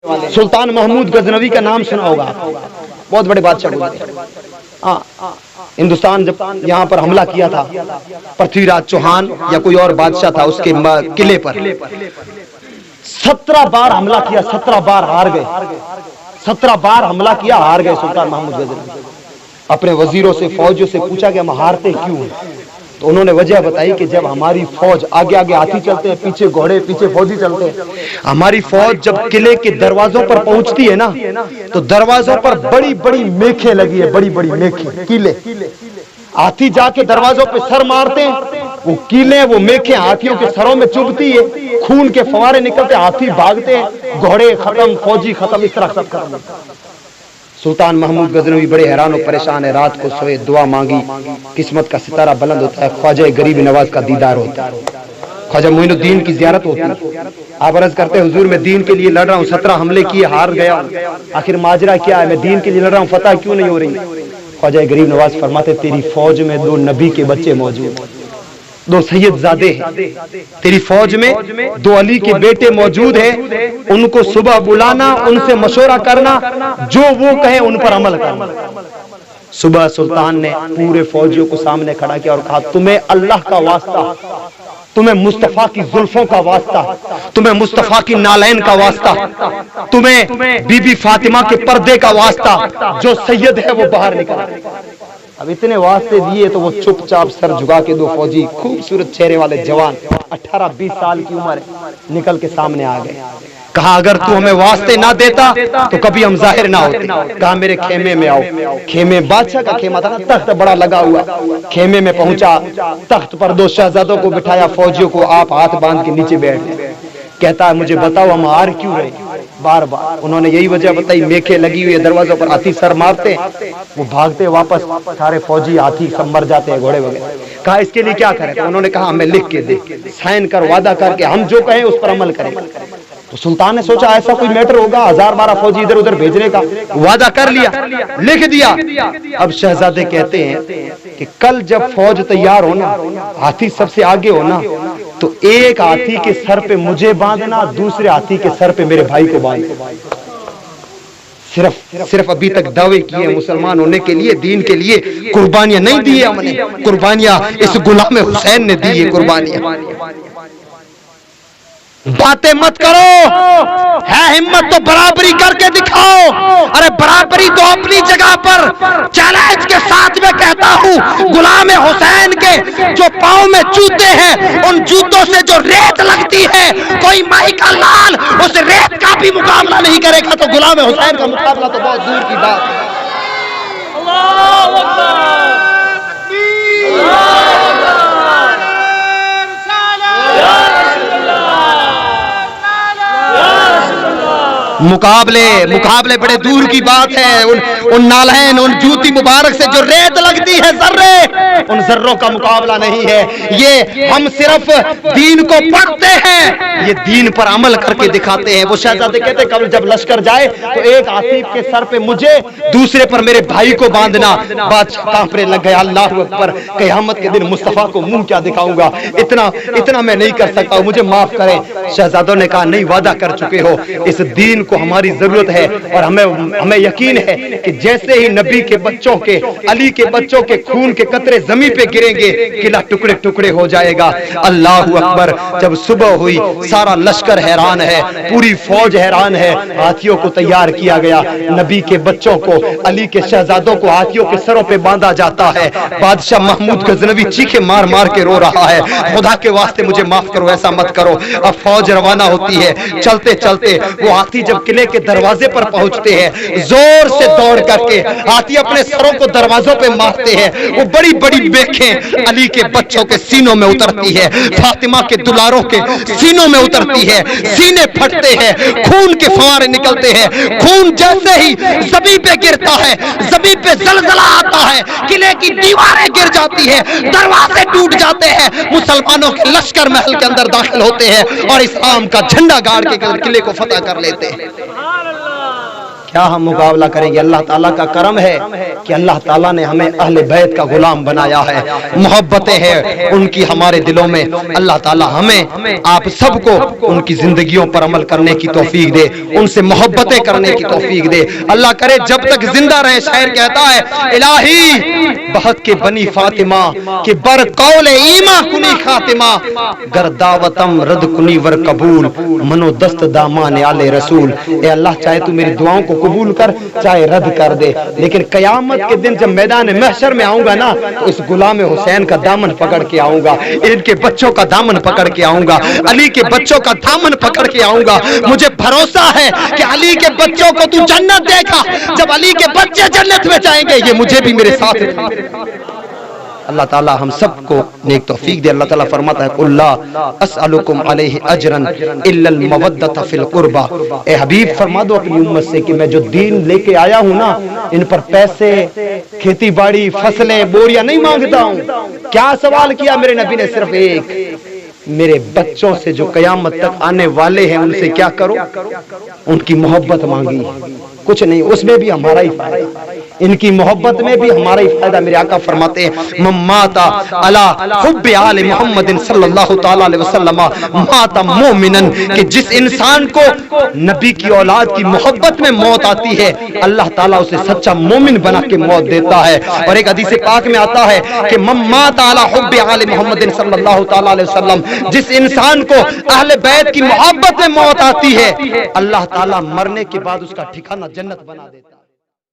सुल्तान महमूद गजनवी का नाम सुना होगा, बहुत बड़े बादशाह गुजरे। हाँ, हिंदुस्तान जब यहाँ पर हमला किया था, पृथ्वीराज चौहान या कोई और बादशाह था, उसके किले पर 17 बार हमला किया, 17 बार हार गए। 17 बार हमला किया, हार गए सुल्तान महमूद गजनवी। अपने वजीरों से, फौजियों से पूछा कि हम हारते क्यों हैं? तो उन्होंने वजह बताई कि जब हमारी फौज आगे आगे हाथी चलते हैं, पीछे घोड़े, पीछे फौजी चलते हैं, हमारी फौज जब किले के दरवाजों पर पहुंचती है ना, तो दरवाजों पर बड़ी बड़ी मेखें लगी है, बड़ी बड़ी मेखें, कीले। हाथी जाके दरवाजों पे सर मारते हैं, वो कीले, वो मेखें हाथियों के सरों में चुभती है, खून के फवारे निकलते, हाथी भागते हैं, घोड़े खत्म, फौजी खत्म, इस तरह सब खत्म। सुल्तान महमूद गजनवी बड़े हैरान और परेशान है। रात को सोए, दुआ मांगी, किस्मत का सितारा बुलंद होता है, ख्वाजा गरीब नवाज का दीदार होता है, ख्वाजा मोइनुद्दीन की जियारत होती है। आप अर्ज करते हैं, हुजूर मैं दीन के लिए लड़ रहा हूँ, 17 हमले किए, हार गया, आखिर माजरा क्या है? मैं दीन के लिए लड़ रहा हूँ, फतह क्यों नहीं हो रही? ख्वाजा गरीब नवाज फरमाते, तेरी फौज में 2 नबी के बच्चे मौजूद, 2 सैयदजादे हैं, तेरी फौज में 2 अली के बेटे मौजूद हैं, उनको सुबह बुलाना, उनसे मशवरा करना, जो वो कहे उन पर अमल करना। सुबह सुल्तान ने पूरे फौजियों को सामने खड़ा किया और कहा, तुम्हें अल्लाह का वास्ता, तुम्हें मुस्तफा की जुल्फों का वास्ता, तुम्हें मुस्तफा की नालैन का वास्ता, तुम्हें बीबी फातिमा के पर्दे का वास्ता, जो सैयद है वो बाहर निकला। अब इतने वास्ते दिए तो वो चुपचाप सर झुका के 2 फौजी, खूबसूरत चेहरे वाले जवान, 18-20 साल की उम्र, निकल के सामने आ गए। कहा, अगर तू हमें वास्ते ना देता तो कभी हम जाहिर ना होते। कहा, मेरे खेमे में आओ। खेमे बादशाह का खेमा था ना, तख्त बड़ा लगा हुआ। खेमे में पहुंचा, तख्त पर 2 शहजादों को बिठाया, फौजियों को आप हाथ बांध के नीचे बैठ गए। कहता है, मुझे बताओ हम हार क्यों रहे? बार बार उन्होंने यही वजह बताई, मेखे लगी हुई है, दरवाजों पर हाथी सर मारते, वो भागते वापस, सारे फौजी हाथी सब मर जाते हैं, घोड़े वगैरह। कहा, इसके लिए क्या करें? तो उन्होंने कहा, हमें लिख के दे, साइन कर, वादा करके हम जो कहें उस पर अमल करें। तो सुल्तान ने सोचा ऐसा कोई मैटर होगा, 1000-12 फौजी इधर उधर भेजने का, वादा कर लिया, लिख दिया। अब शहजादे कहते हैं कि कल जब फौज तैयार होना, हाथी सबसे आगे होना, तो एक हाथी के सर पे मुझे बांधना, दूसरे हाथी के सर पे मेरे भाई को बांधना। सिर्फ अभी तक दावे किए मुसलमान होने के लिए, दीन के लिए, कुर्बानियां नहीं दी है हमने, कुर्बानियां इस गुलाम हुसैन ने दी है कुर्बानियां। बातें मत करो, है हिम्मत तो बराबरी करके दिखाओ। अरे बराबरी तो अपनी जगह पर, चैलेंज के साथ में कहता हूं, गुलाम हुसैन के जो पांव में जूते हैं, उन जूतों से जो रेत लगती है, कोई माई का लाल उस रेत का भी मुकाबला नहीं करेगा, तो गुलाम हुसैन का मुकाबला तो बहुत दूर की बात है। अल्लाहू अकबर, मुकाबले बड़े दूर की बात है। उन नालैन, उन जूती मुबारक से जो रेत लगती है, जर्रे, उन जर्रों का मुकाबला नहीं है। ये हम सिर्फ दीन को पढ़ते हैं, ये दीन पर अमल करके दिखाते हैं। वो शहजादे कहते, कल जब लश्कर जाए तो एक आसिफ के सर पे मुझे, दूसरे पर मेरे भाई को बांधना। बादशाह कांपने लग गया, अल्लाह अकबर, क़यामत के दिन मुस्तफा को मुंह क्या दिखाऊंगा, इतना मैं नहीं कर सकता, मुझे माफ करें। शहजादों ने कहा, नहीं, वादा कर चुके हो, इस दीन को हमारी जरूरत है, और हमें यकीन है कि जैसे ही नबी के बच्चों के, अली के बच्चों के खून के कतरे जमीन पे गिरेंगे, किला टुकड़े टुकड़े हो जाएगा। अल्लाहू अकबर। जब सुबह हुई, सारा लश्कर हैरान है, पूरी फौज हैरान है, हाथियों को तैयार किया गया, नबी के बच्चों को, अली के शहजादों को हाथियों के सरों पे बांधा जाता है। बादशाह महमूद गजनवी चीखे मार मार के रो रहा है, खुदा के वास्ते मुझे माफ करो, ऐसा मत करो। अब फौज रवाना होती है, चलते चलते वो हाथी जब किले के दरवाजे पर पहुंचते हैं, जोर से दौड़ करके हाथी अपने सरों को दरवाजों पे मारते हैं। वो बड़ी बड़ी मेखें अली के बच्चों के सीनों में उतरती है, फातिमा के दुलारों के सीनों में उतरती है, सीने फटते हैं, खून के फवारे निकलते हैं। खून जैसे ही ज़मीन पे गिरता है, ज़मीन पे ज़लज़ला आता है, किले की दीवारें गिर जाती है, दरवाजे टूट जाते हैं, मुसलमानों के लश्कर महल के अंदर दाखिल होते हैं और इस्लाम का झंडा गाड़ के किले को फतह कर लेते हैं। کیا ہم مقابلہ کریں گے؟ اللہ تعالیٰ کا کرم ہے کہ اللہ تعالیٰ نے ہمیں اہل بیت کا غلام بنایا ہے، محبتیں ہیں ان کی ہمارے دلوں میں۔ اللہ تعالیٰ ہمیں آپ سب کو ان کی زندگیوں پر عمل کرنے کی توفیق دے، ان سے محبتیں کرنے کی توفیق دے۔ اللہ کرے جب تک زندہ رہے، شاعر کہتا ہے الہی بہت کے بنی فاطمہ کہ بر قول ایما کنی خاتمہ، گر دعوتم رد کنی ور قبول، منو دست دامان آل رسول۔ اے اللہ چاہے تو میری دعاؤں کو قبول کر، چاہے رد کر دے، لیکن قیامت کے دن جب میدان محشر میں آؤں گا نا تو اس غلام حسین کا دامن پکڑ کے آؤں گا، ان کے بچوں کا دامن پکڑ کے آؤں گا، علی کے بچوں کا دامن پکڑ کے آؤں گا۔ مجھے بھروسہ ہے کہ علی کے بچوں کو تو جنت دے گا، جب علی کے بچے جنت میں جائیں گے یہ مجھے بھی میرے ساتھ۔ اللہ تعالیٰ ہم سب کو نیک توفیق دے۔ اللہ تعالیٰ فرماتا ہے قُلْ لَا أَسْأَلُكُمْ عَلَيْهِ أَجْرًا إِلَّا الْمَوَدَّةَ فِي الْقُرْبَى، اے حبیب فرما دو اپنی امت سے کہ میں جو دین لے کے آیا ہوں نا، ان پر پیسے، کھیتی باڑی، فصلیں، بوریاں نہیں مانگتا ہوں۔ کیا سوال کیا میرے نبی نے؟ صرف ایک، میرے بچوں سے جو قیامت تک آنے والے ہیں ان سے کیا کرو؟ ان کی محبت مانگی، کچھ نہیں۔ اس میں بھی ہمارا ہی فائدہ، ان کی محبت میں بھی ہمارا ہی فائدہ۔ میرے آقا فرماتے ہیں من مات علی حب آل محمد صلی اللہ تعالی علیہ وسلم مات مومنا، کہ جس انسان کو نبی کی اولاد کی محبت میں موت آتی ہے اللہ تعالیٰ اسے سچا مومن بنا کے موت دیتا ہے۔ اور ایک حدیث پاک میں آتا ہے کہ من مات علی حب آل محمد صلی اللہ تعالی علیہ وسلم، جس انسان کو اہل بیت کی محبت میں موت آتی ہے اللہ تعالیٰ مرنے کے بعد اس کا ٹھکانہ جنت بنا دیتا ہے۔